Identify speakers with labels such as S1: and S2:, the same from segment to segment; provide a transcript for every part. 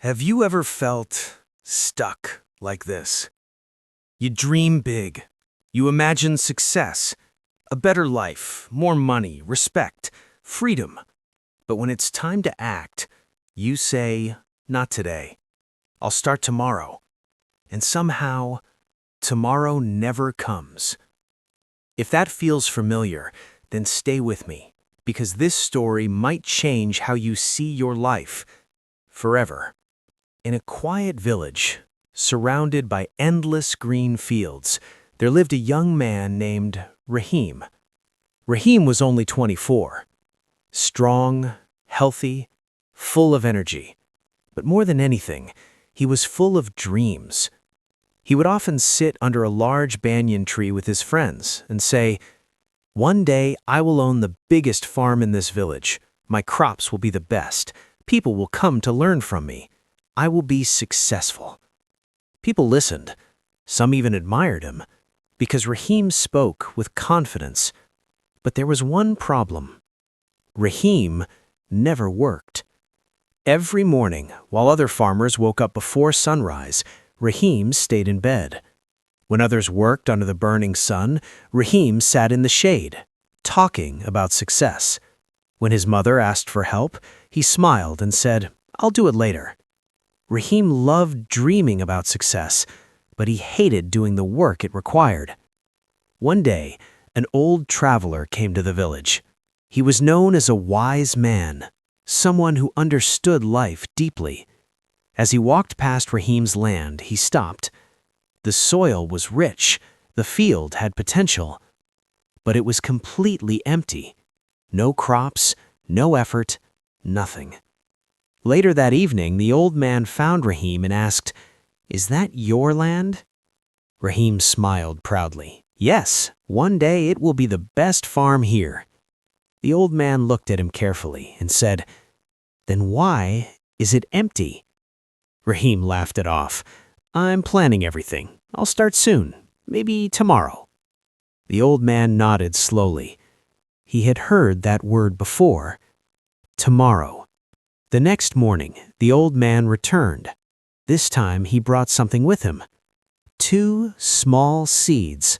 S1: Have you ever felt stuck like this? You dream big. You imagine success, a better life, more money, respect, freedom. But when it's time to act, you say, not today. I'll start tomorrow. And somehow, tomorrow never comes. If that feels familiar, then stay with me, because this story might change how you see your life forever. In a quiet village, surrounded by endless green fields, there lived a young man named Rahim. Rahim was only 24. Strong, healthy, full of energy. But more than anything, he was full of dreams. He would often sit under a large banyan tree with his friends and say, "One day I will own the biggest farm in this village. My crops will be the best. People will come to learn from me. I will be successful." People listened. Some even admired him, because Rahim spoke with confidence. But there was one problem. Rahim never worked. Every morning, while other farmers woke up before sunrise, Rahim stayed in bed. When others worked under the burning sun, Rahim sat in the shade, talking about success. When his mother asked for help, he smiled and said, "I'll do it later." Rahim loved dreaming about success, but he hated doing the work it required. One day, an old traveler came to the village. He was known as a wise man, someone who understood life deeply. As he walked past Rahim's land, he stopped. The soil was rich, the field had potential, but it was completely empty. No crops, no effort, nothing. Later that evening, the old man found Rahim and asked, "Is that your land?" Rahim smiled proudly. "Yes, one day it will be the best farm here." The old man looked at him carefully and said, "Then why is it empty?" Rahim laughed it off. "I'm planning everything. I'll start soon, maybe tomorrow." The old man nodded slowly. He had heard that word before, tomorrow. The next morning, the old man returned. This time he brought something with him. 2 small seeds.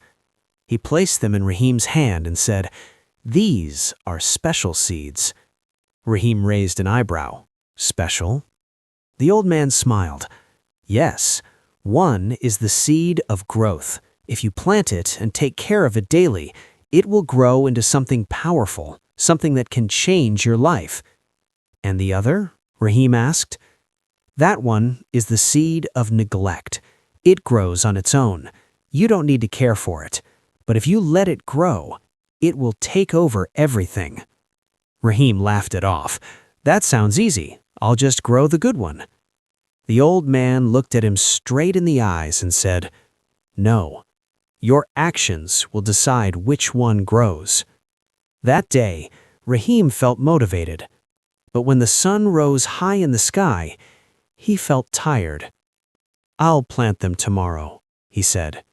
S1: He placed them in Rahim's hand and said, "These are special seeds." Rahim raised an eyebrow. "Special?" The old man smiled. "Yes, one is the seed of growth. If you plant it and take care of it daily, it will grow into something powerful, something that can change your life." "And the other?" Rahim asked. "That one is the seed of neglect. It grows on its own. You don't need to care for it. But if you let it grow, it will take over everything." Rahim laughed it off. "That sounds easy. I'll just grow the good one." The old man looked at him straight in the eyes and said, "No, your actions will decide which one grows." That day, Rahim felt motivated. But when the sun rose high in the sky, he felt tired. "I'll plant them tomorrow," he said.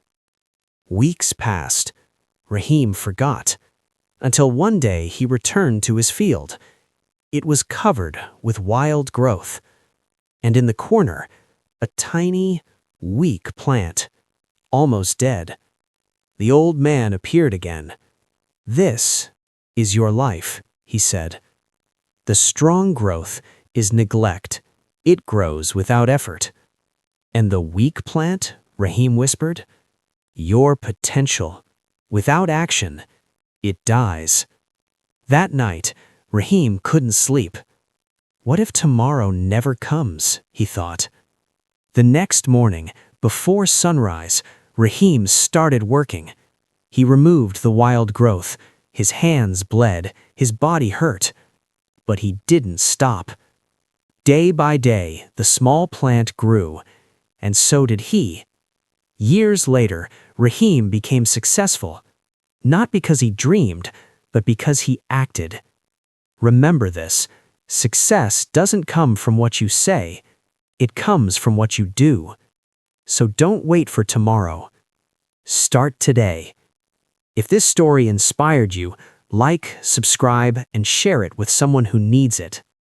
S1: Weeks passed. Rahim forgot, until one day he returned to his field. It was covered with wild growth, and in the corner, a tiny, weak plant, almost dead. The old man appeared again. "This is your life," he said. "The strong growth is neglect. It grows without effort. And the weak plant," Rahim whispered, "your potential. Without action, it dies." That night, Rahim couldn't sleep. What if tomorrow never comes, he thought. The next morning, before sunrise, Rahim started working. He removed the wild growth. His hands bled, his body hurt. But he didn't stop. Day by day, the small plant grew, and so did he. Years later, Rahim became successful, not because he dreamed, but because he acted. Remember this, success doesn't come from what you say, it comes from what you do. So don't wait for tomorrow. Start today. If this story inspired you, like, subscribe, and share it with someone who needs it.